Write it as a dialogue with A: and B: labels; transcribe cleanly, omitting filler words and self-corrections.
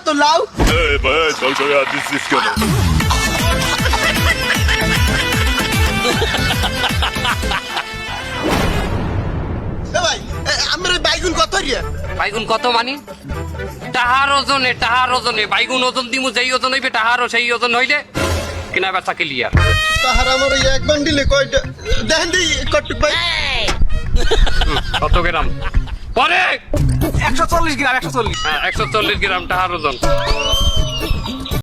A: তো লাউ
B: ভাই জল করে দিচ্ছিস কেন?
A: ভাই আমার বাইগুন কত রিয়া
C: বাইগুন কত মানি টাহার ওজনে বাইগুন ওজন দিমু যেই ওজন হইবে টাহারও সেই ওজন হইলে কিনা বেচা ক্লিয়ার।
A: তাহার আমার ওই এক বান্ডিলে কয়টা দেখেন দিই কটুক ভাই
C: কত গ্রাম পরে
D: 140 গ্রাম 140
C: 140 গ্রাম টাহার ওজন